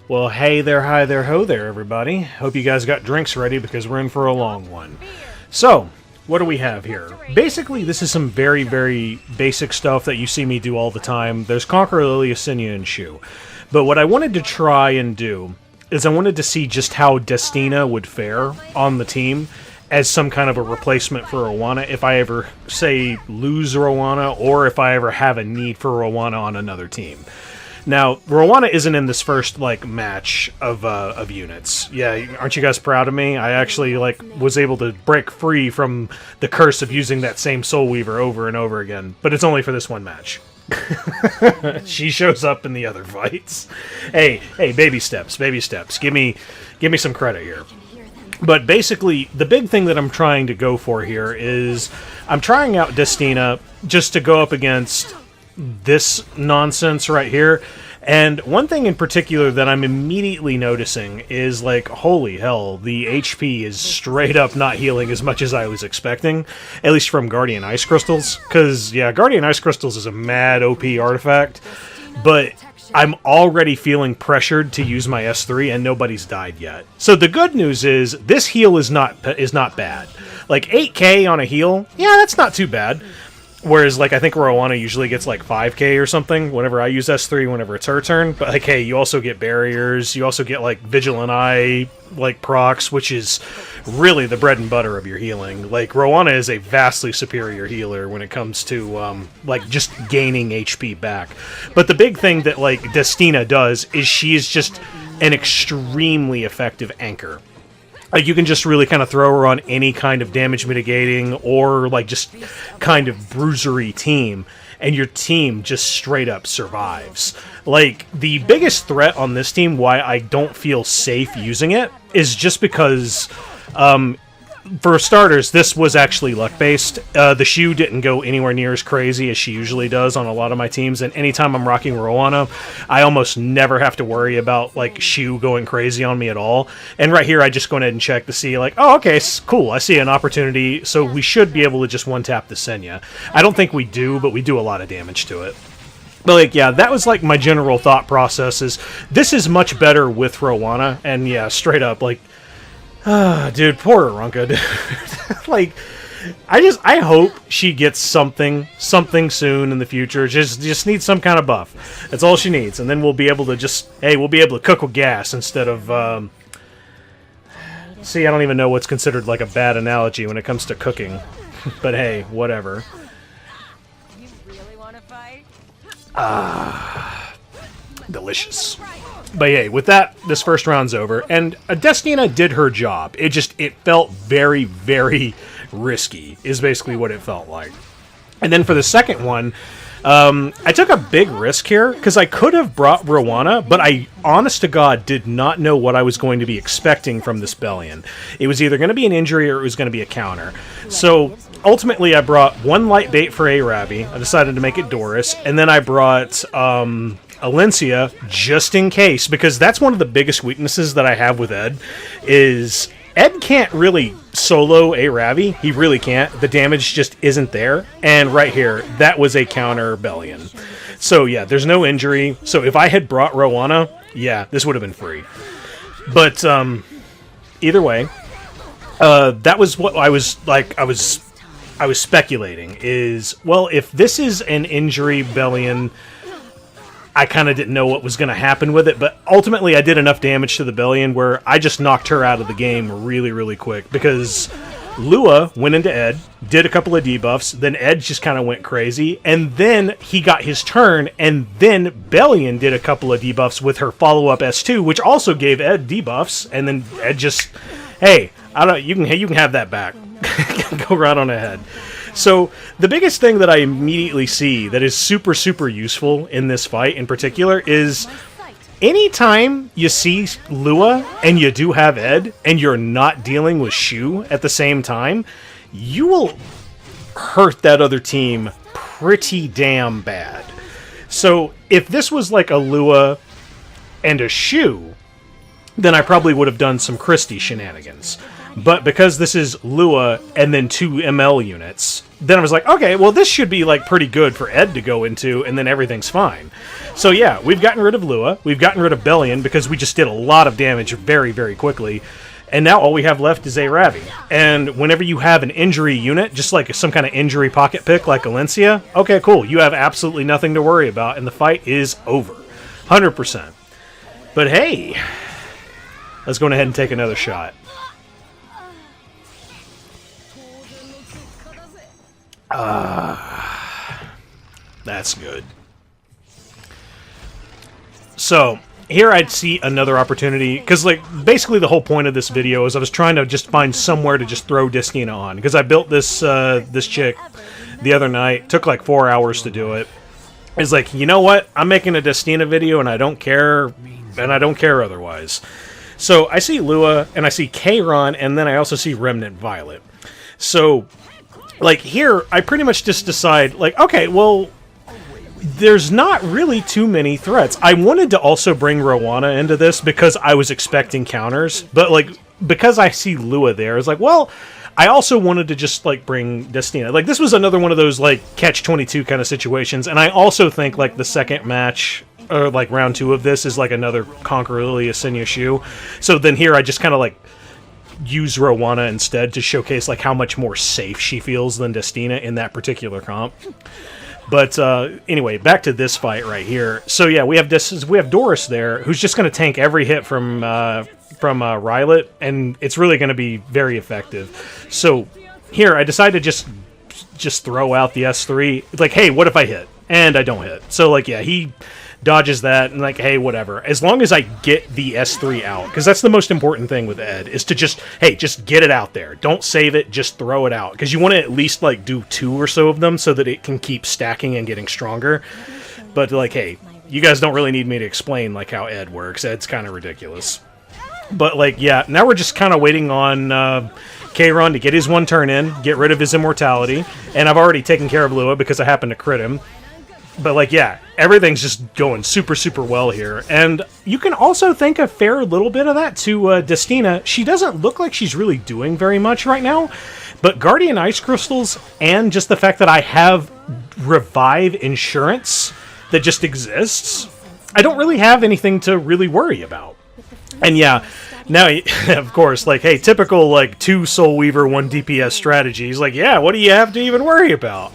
Well, hey there, hi there, ho there, everybody. Hope you guys got drinks ready because we're in for a long one. So, what do we have here? Basically, this is some very, very basic stuff that you see me do all the time. There's Conqueror, Lilias, Senya, and Choux. But what I wanted to try and do is I wanted to see just how Destina would fare on the team as some kind of a replacement for Roana if I ever, say, lose Roana or if I ever have a need for Roana on another team. Now, Roana isn't in this first, match of units. Yeah, aren't you guys proud of me? I actually, was able to break free from the curse of using that same Soul Weaver over and over again. But it's only for this one match. She shows up in the other fights. Hey, baby steps, baby steps. Give me some credit here. But basically, the big thing that I'm trying to go for here is I'm trying out Destina just to go up against this nonsense right here. And one thing in particular that I'm immediately noticing is, holy hell, the HP is straight up not healing as much as I was expecting, at least from Guardian Ice Crystals, because, yeah, Guardian Ice Crystals is a mad OP artifact, but I'm already feeling pressured to use my S3 and nobody's died yet. So the good news is, this heal is not bad. 8k on a heal, yeah, that's not too bad. Whereas, I think Roana usually gets, 5k or something whenever I use S3, whenever it's her turn. But, hey, you also get barriers. You also get, Vigilant Eye, procs, which is really the bread and butter of your healing. Roana is a vastly superior healer when it comes to, just gaining HP back. But the big thing that, Destina does is she is just an extremely effective anchor. You can just really kind of throw her on any kind of damage mitigating or, just kind of bruisery team, and your team just straight up survives. The biggest threat on this team, why I don't feel safe using it, is just because, for starters, this was actually luck-based. The Choux didn't go anywhere near as crazy as she usually does on a lot of my teams, and anytime I'm rocking Roana, I almost never have to worry about, Choux going crazy on me at all. And right here, I just go ahead and check to see, oh, okay, cool, I see an opportunity, so we should be able to just one-tap the Senya. I don't think we do, but we do a lot of damage to it. But, yeah, that was, my general thought process is, this is much better with Roana, and, yeah, straight up, dude, poor Arunka, dude. I hope she gets something soon in the future. Just needs some kind of buff. That's all she needs, and then we'll be able to we'll be able to cook with gas instead of, see, I don't even know what's considered, a bad analogy when it comes to cooking. But hey, whatever. You really want to fight? Delicious. But yeah, with that, this first round's over, and Destina did her job. It felt very, very risky, is basically what it felt like. And then for the second one, I took a big risk here, because I could have brought Roana, but I, honest to God, did not know what I was going to be expecting from this Belian. It was either going to be an injury or it was going to be a counter. So, ultimately, I brought one light bait for a Ravi. I decided to make it Doris, and then I brought Alencia just in case, because that's one of the biggest weaknesses that I have with Ed, is Ed can't really solo a Ravi. He really can't. The damage just isn't there. And right here, that was a counter Belian. So yeah, there's no injury. So if I had brought Roana, yeah, this would have been free. But either way, that was what I was I was speculating is, well, if this is an injury Belian, I kind of didn't know what was going to happen with it, but ultimately I did enough damage to the Belian where I just knocked her out of the game really, really quick, because Lua went into Ed, did a couple of debuffs, then Ed just kind of went crazy, and then he got his turn, and then Belian did a couple of debuffs with her follow-up S2, which also gave Ed debuffs, and then Ed just, hey, you can have that back. Go right on ahead. So, the biggest thing that I immediately see that is super, super useful in this fight in particular is anytime you see Lua and you do have Ed and you're not dealing with Choux at the same time, you will hurt that other team pretty damn bad. So, if this was like a Lua and a Choux, then I probably would have done some Christie shenanigans. But because this is Lua and then 2 ML units, then I was like, okay, well, this should be like pretty good for Ed to go into, and then everything's fine. So yeah, we've gotten rid of Lua, we've gotten rid of Belian because we just did a lot of damage very, very quickly, and now all we have left is a Ravi. And whenever you have an injury unit, just like some kind of injury pocket pick like Alencia, okay, cool, you have absolutely nothing to worry about, and the fight is over. 100%. But hey, let's go ahead and take another shot. That's good. So, here I'd see another opportunity, because, like, basically the whole point of this video is I was trying to just find somewhere to just throw Destina on, because I built this, this chick the other night, took like 4 hours to do it. It's like, you know what, I'm making a Destina video and I don't care otherwise. So, I see Lua, and I see Kayron, and then I also see Remnant Violet. So, like, here, I pretty much just decide, like, okay, well, there's not really too many threats. I wanted to also bring Roana into this because I was expecting counters, but, like, because I see Lua there, it's like, well, I also wanted to just, like, bring Destina. Like, this was another one of those, like, catch-22 kind of situations, and I also think, like, the second match, or, like, round 2 of this is, like, another Conqueror, Lilias, Senya, Choux. So then here I just kind of, like, use Roana instead to showcase like how much more safe she feels than Destina in that particular comp. But anyway, back to this fight right here. So yeah, we have Doris there, who's just going to tank every hit from Rylet, and it's really going to be very effective. So here, I decided to just throw out the S3. It's like, hey, what if I hit? And I don't hit. So like, yeah, he dodges that, and like, hey, whatever. As long as I get the S3 out, because that's the most important thing with Ed, is to just get it out there. Don't save it, just throw it out. Because you want to at least, like, do 2 or so of them so that it can keep stacking and getting stronger. But, like, hey, you guys don't really need me to explain, like, how Ed works. Ed's kind of ridiculous. But, like, yeah, now we're just kind of waiting on Kayron to get his 1 turn in, get rid of his immortality, and I've already taken care of Lua because I happened to crit him. But, like, yeah, everything's just going super, super well here. And you can also think a fair little bit of that to Destina. She doesn't look like she's really doing very much right now. But Guardian Ice Crystals and just the fact that I have Revive Insurance that just exists, I don't really have anything to really worry about. And, yeah, now, of course, like, hey, typical, like, 2 Soul Weaver, 1 DPS strategies. Like, yeah, what do you have to even worry about?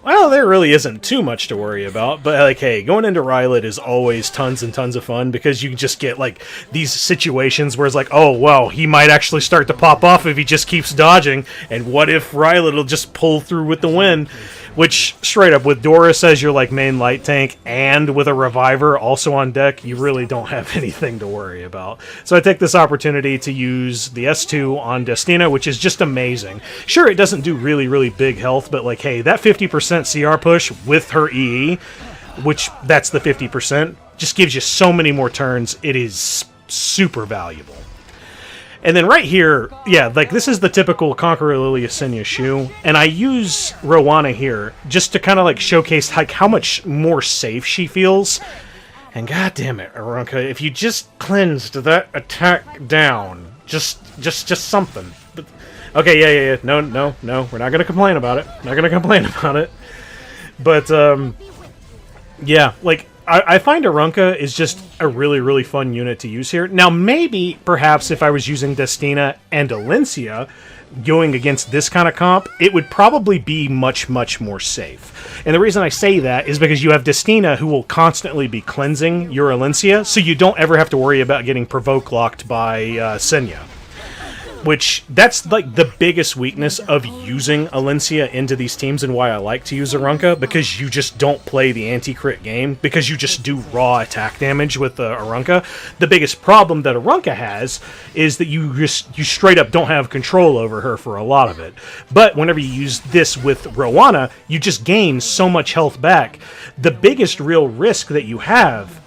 Well, there really isn't too much to worry about, but, like, hey, going into Rylet is always tons and tons of fun, because you can just get, like, these situations where it's like, oh, well, he might actually start to pop off if he just keeps dodging, and what if Rylet will just pull through with the win? Which, straight up, with Doris as your, like, main light tank, and with a Reviver also on deck, you really don't have anything to worry about. So I take this opportunity to use the S2 on Destina, which is just amazing. Sure, it doesn't do really, really big health, but, like, hey, that 50% CR push with her EE, which that's the 50%, just gives you so many more turns. It is super valuable. And then right here, yeah, like, this is the typical Conqueror, Lilias, Senya, Choux, and I use Roana here just to kind of, like, showcase, like, how much more safe she feels. And god damn it, Arunka, if you just cleansed that attack down, just something. But, okay, yeah, no, we're not gonna complain about it. But, yeah, like, I find Arunka is just a really, really fun unit to use here. Now, maybe, perhaps, if I was using Destina and Alencia going against this kind of comp, it would probably be much, much more safe. And the reason I say that is because you have Destina, who will constantly be cleansing your Alencia, so you don't ever have to worry about getting provoke locked by Senya. Which, that's, like, the biggest weakness of using Alencia into these teams, and why I like to use Arunka, because you just don't play the anti-crit game, because you just do raw attack damage with Arunka. The biggest problem that Arunka has is that you straight up don't have control over her for a lot of it. But whenever you use this with Roana, you just gain so much health back. The biggest real risk that you have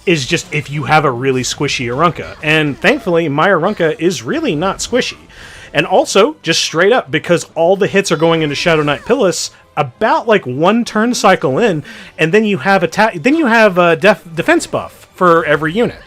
is just if you have a really squishy Arunka. And thankfully, my Arunka is really not squishy. And also, just straight up, because all the hits are going into Shadow Knight Pyllis, about like 1 turn cycle in, and then you have defense buff for every unit.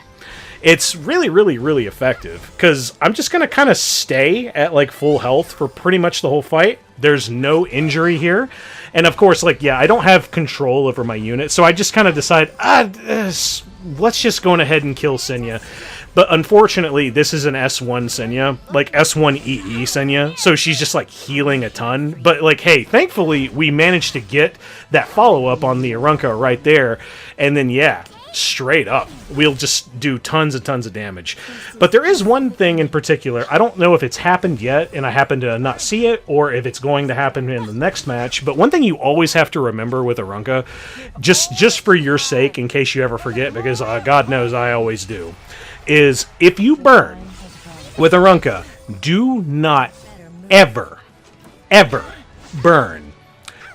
it's really, really, really effective, because I'm just going to kind of stay at, like, full health for pretty much the whole fight. There's no injury here. And, of course, like, yeah, I don't have control over my unit, so I just kind of decide, let's just go ahead and kill Senya. But unfortunately, this is an S1 Senya, like S1 EE Senya, so she's just like healing a ton. But like, hey, thankfully we managed to get that follow-up on the Arunka right there, and then yeah, straight up, we'll just do tons and tons of damage. But there is one thing in particular, I don't know if it's happened yet, and I happen to not see it, or if it's going to happen in the next match, but one thing you always have to remember with Arunka, just for your sake, in case you ever forget, because God knows I always do, is if you burn with Arunka, do not ever burn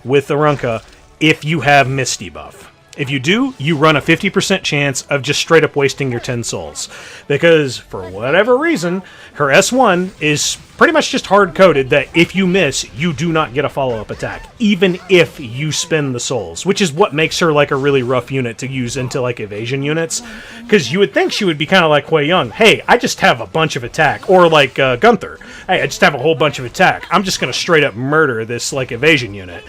with Arunka if you have Misty buff. If you do, you run a 50% chance of just straight up wasting your 10 souls. Because, for whatever reason, her S1 is pretty much just hard-coded that if you miss, you do not get a follow-up attack. Even if you spend the souls. Which is what makes her like a really rough unit to use into like evasion units. Because you would think she would be kind of like Hui Young. Hey, I just have a bunch of attack. Or like Gunther. Hey, I just have a whole bunch of attack. I'm just going to straight up murder this like evasion unit.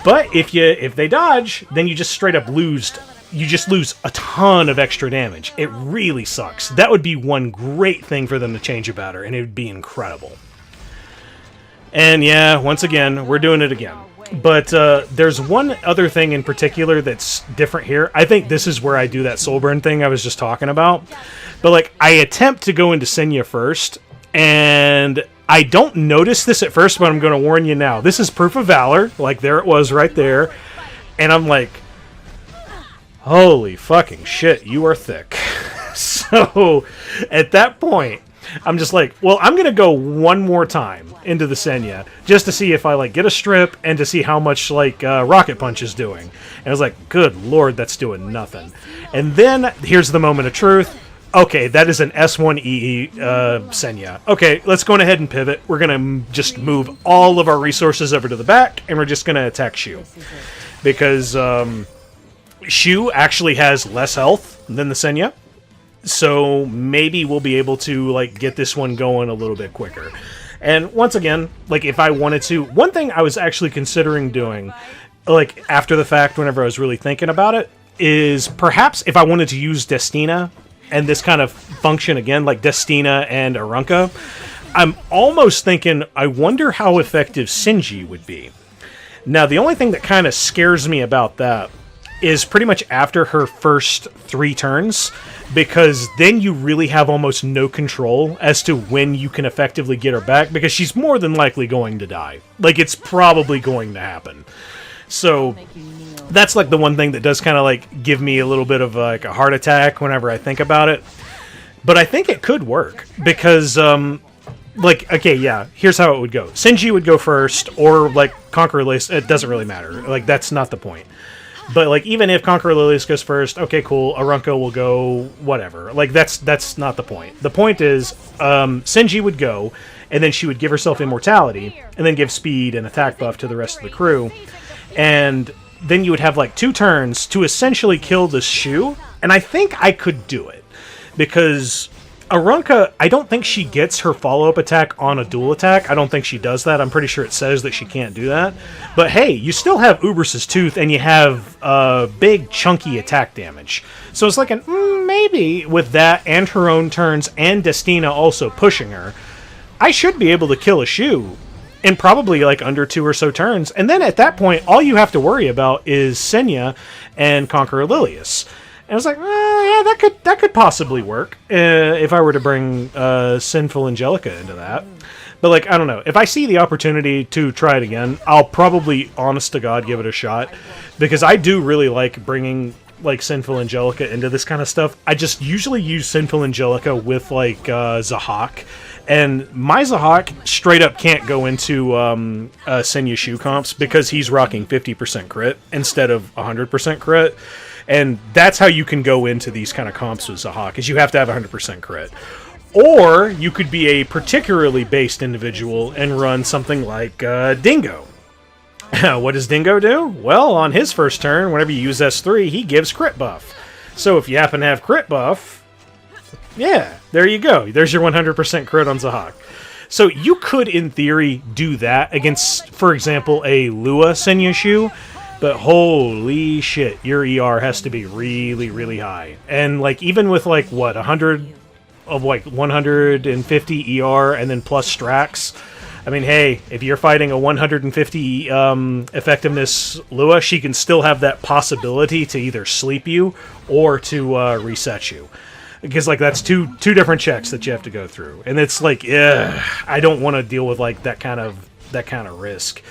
But if they dodge, then you just straight up lose. You just lose a ton of extra damage. It really sucks. That would be one great thing for them to change about her, and it would be incredible. And yeah, once again, we're doing it again. But there's one other thing in particular that's different here. I think this is where I do that soul burn thing I was just talking about. But like, I attempt to go into Senya first, and I don't notice this at first, but I'm going to warn you now. This is proof of valor. Like, there it was right there. And I'm like, holy fucking shit, you are thick. So, at that point, I'm just like, well, I'm going to go one more time into the Senya, just to see if I, like, get a strip, and to see how much, like, Rocket Punch is doing. And I was like, good lord, that's doing nothing. And then, here's the moment of truth. Okay, that is an S1EE Senya. Okay, let's go ahead and pivot. We're going to just move all of our resources over to the back, and we're just going to attack Choux. Because Choux actually has less health than the Senya. So maybe we'll be able to like get this one going a little bit quicker. And once again, like if I wanted to... One thing I was actually considering doing, like after the fact, whenever I was really thinking about it, is perhaps if I wanted to use Destina... and this kind of function again, like Destina and Arunka, I'm almost thinking, I wonder how effective Shinji would be. Now, the only thing that kind of scares me about that is pretty much after her first 3 turns, because then you really have almost no control as to when you can effectively get her back, because she's more than likely going to die. Like, it's probably going to happen. So... that's like the one thing that does kind of like give me a little bit of like a heart attack whenever I think about it. But I think it could work because, like, okay, yeah, here's how it would go. Shinji would go first, or like Conqueror Lilias. It doesn't really matter. Like, that's not the point. But like, even if Conqueror Lilias goes first, okay, cool. Arunka will go whatever. Like, that's not the point. The point is, Shinji would go, and then she would give herself immortality, and then give speed and attack buff to the rest of the crew, and then you would have like 2 turns to essentially kill this Choux, and I think I could do it. Because Arunka, I don't think she gets her follow-up attack on a dual attack. I don't think she does that. I'm pretty sure it says that she can't do that. But hey, you still have Uber's Tooth, and you have big, chunky attack damage. So it's like an maybe with that, and her own turns, and Destina also pushing her, I should be able to kill a Choux in probably like under 2 or so turns. And then at that point, all you have to worry about is Senya and Conqueror Lilias. And I was like, yeah, that could possibly work if I were to bring Sinful Angelica into that. But like, I don't know. If I see the opportunity to try it again, I'll probably, honest to God, give it a shot. Because I do really like bringing like Sinful Angelica into this kind of stuff. I just usually use Sinful Angelica with like Zahak. And my Zahak straight up can't go into Senya Choux comps because he's rocking 50% crit instead of 100% crit. And that's how you can go into these kind of comps with Zahak, is you have to have 100% crit. Or you could be a particularly based individual and run something like Dingo. What does Dingo do? Well, on his first turn, whenever you use S3, he gives crit buff. So if you happen to have crit buff, Yeah, there you go. There's your 100% crit on Zahak. So you could, in theory, do that against, for example, a Lua Senya shoe, but holy shit, your ER has to be really, really high. And, like, even with, like, what, 100 of, like, 150 ER and then plus Strax, I mean, hey, if you're fighting a 150 effectiveness Lua, she can still have that possibility to either sleep you or to reset you. Because, like, that's two different checks that you have to go through. And it's like, I don't want to deal with, like, that kind of risk.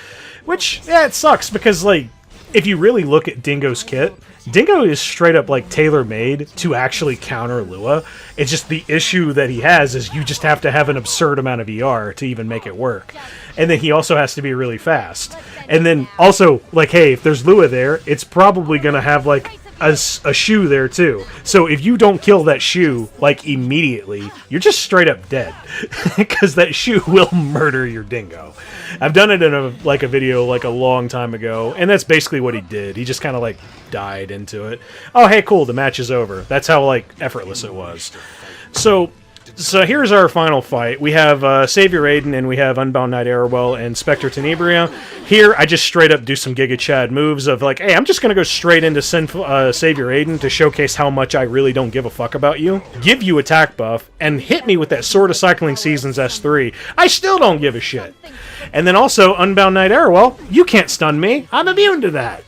Which, yeah, it sucks, because, like, if you really look at Dingo's kit, Dingo is straight up, like, tailor-made to actually counter Lua. It's just the issue that he has is you just have to have an absurd amount of ER to even make it work. And then he also has to be really fast. And then, also, like, hey, if there's Lua there, it's probably going to have, like, a shoe there too. So if you don't kill that shoe, like, immediately, you're just straight up dead. Because that shoe will murder your Dingo. I've done it in a video like a long time ago, and that's basically what he did. He just kind of, like, died into it. Oh, hey, cool, the match is over. That's how, like, effortless it was. So here's our final fight. We have Savior Adin, and we have Unbound Knight Arowell and Spector Tenebria. Here, I just straight up do some Giga Chad moves of like, hey, I'm just going to go straight into Savior Adin to showcase how much I really don't give a fuck about you, give you attack buff, and hit me with that Sword of Cycling Seasons S3. I still don't give a shit. And then also, Unbound Knight Arowell, you can't stun me. I'm immune to that.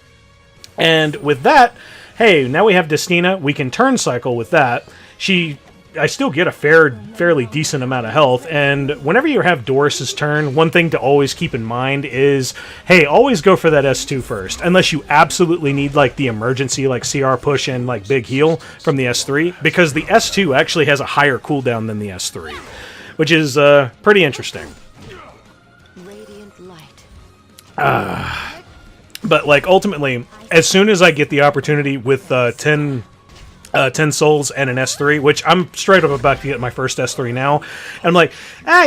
And with that, hey, now we have Destina. We can turn cycle with that. I still get a fairly decent amount of health, and whenever you have Doris's turn, one thing to always keep in mind is, hey, always go for that S2 first, unless you absolutely need, like, the emergency, like, CR push and, like, big heal from the S3, because the S2 actually has a higher cooldown than the S3, which is pretty interesting. Radiant light. But, like, ultimately, as soon as I get the opportunity with 10 souls and an S3, which I'm straight up about to get my first S3 now. And I'm like,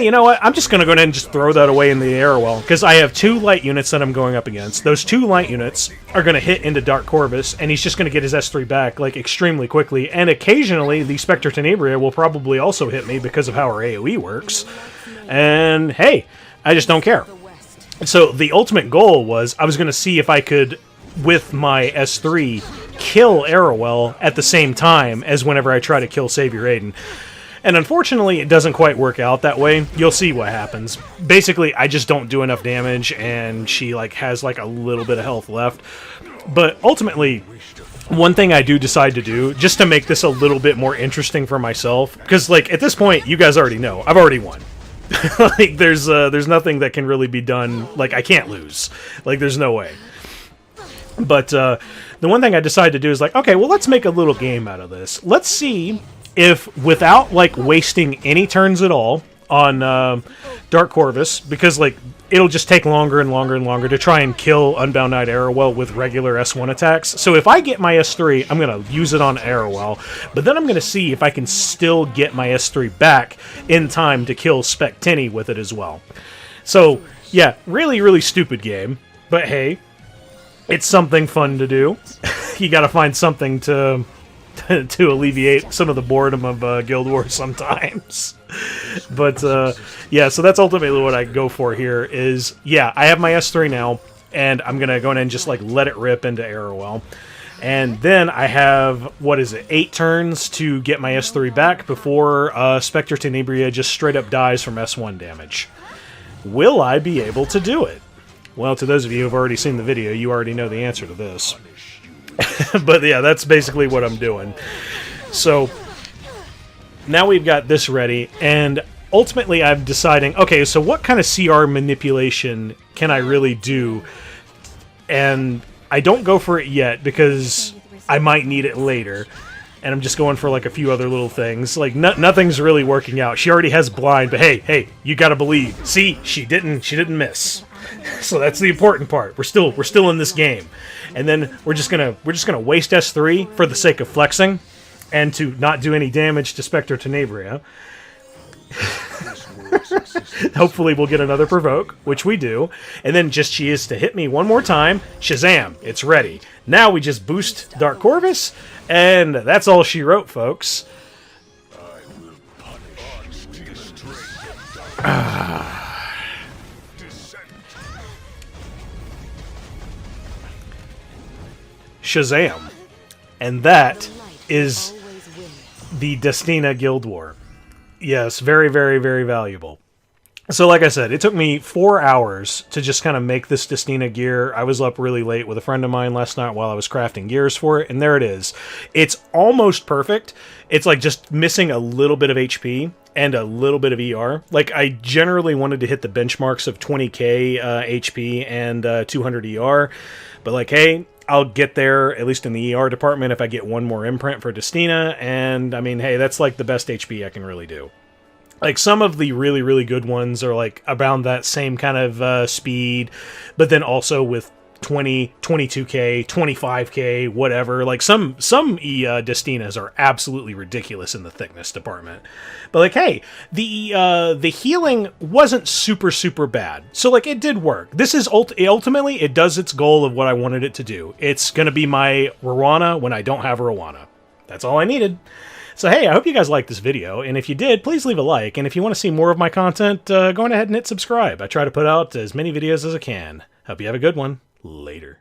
you know what? I'm just going to go ahead and just throw that away in the Arowell, because I have 2 light units that I'm going up against. Those 2 light units are going to hit into DankCOrvus, and he's just going to get his S3 back, like, extremely quickly. And occasionally, the Spector Tenebria will probably also hit me because of how our AoE works. And, hey, I just don't care. So the ultimate goal was I was going to see if I could, with my S3, kill Arowell at the same time as whenever I try to kill Savior Adin. And unfortunately, it doesn't quite work out that way. You'll see what happens. Basically, I just don't do enough damage, and she, like, has, like, a little bit of health left. But ultimately, one thing I do decide to do, just to make this a little bit more interesting for myself, because, like, at this point, you guys already know, I've already won. Like, there's nothing that can really be done. Like, I can't lose. Like, there's no way. But the one thing I decided to do is like, okay, well, let's make a little game out of this. Let's see if, without, like, wasting any turns at all on DankCOrvus, because, like, it'll just take longer and longer and longer to try and kill Unbound Knight Arowell with regular S1 attacks. So if I get my S3, I'm going to use it on Arowell, but then I'm going to see if I can still get my S3 back in time to kill Spec Tenny with it as well. So, yeah, really, really stupid game, but hey, it's something fun to do. You gotta find something to alleviate some of the boredom of GuildWar sometimes. But, yeah, so that's ultimately what I go for here is, yeah, I have my S3 now, and I'm gonna go in and just, like, let it rip into Arowell. And then I have, 8 turns to get my S3 back before Spector Tenebria just straight up dies from S1 damage. Will I be able to do it? Well, to those of you who have already seen the video, you already know the answer to this. But yeah, that's basically what I'm doing. So, now we've got this ready, and ultimately I'm deciding, okay, so what kind of CR manipulation can I really do? And I don't go for it yet, because I might need it later. And I'm just going for, like, a few other little things. Like, nothing's really working out. She already has blind, but hey, you gotta believe. See, she didn't miss. So that's the important part. We're still in this game. And then we're just gonna waste S3 for the sake of flexing and to not do any damage to Spector Tenebria. Hopefully we'll get another provoke, which we do. And then just she is to hit me one more time. Shazam, it's ready. Now we just boost DankCOrvus, and that's all she wrote, folks. Shazam. And that is the Destina GuildWar. Yes, very, very, very valuable. So like I said, it took me 4 hours to just kind of make this Destina gear. I was up really late with a friend of mine last night while I was crafting gears for it, and there it is. It's almost perfect. It's like just missing a little bit of HP and a little bit of ER. Like, I generally wanted to hit the benchmarks of 20k HP and 200 ER, but like, hey, I'll get there, at least in the ER department, if I get one more imprint for Destina, and I mean, hey, that's like the best HP I can really do. Like, some of the really, really good ones are, like, around that same kind of speed, but then also with 20, 22k, 25k, whatever. Like, some Destinas are absolutely ridiculous in the thickness department. But, like, hey, the healing wasn't super, super bad. So, like, it did work. This is, ultimately, it does its goal of what I wanted it to do. It's gonna be my Roana when I don't have Roana. That's all I needed. So hey, I hope you guys liked this video, and if you did, please leave a like, and if you want to see more of my content, go on ahead and hit subscribe. I try to put out as many videos as I can. Hope you have a good one. Later.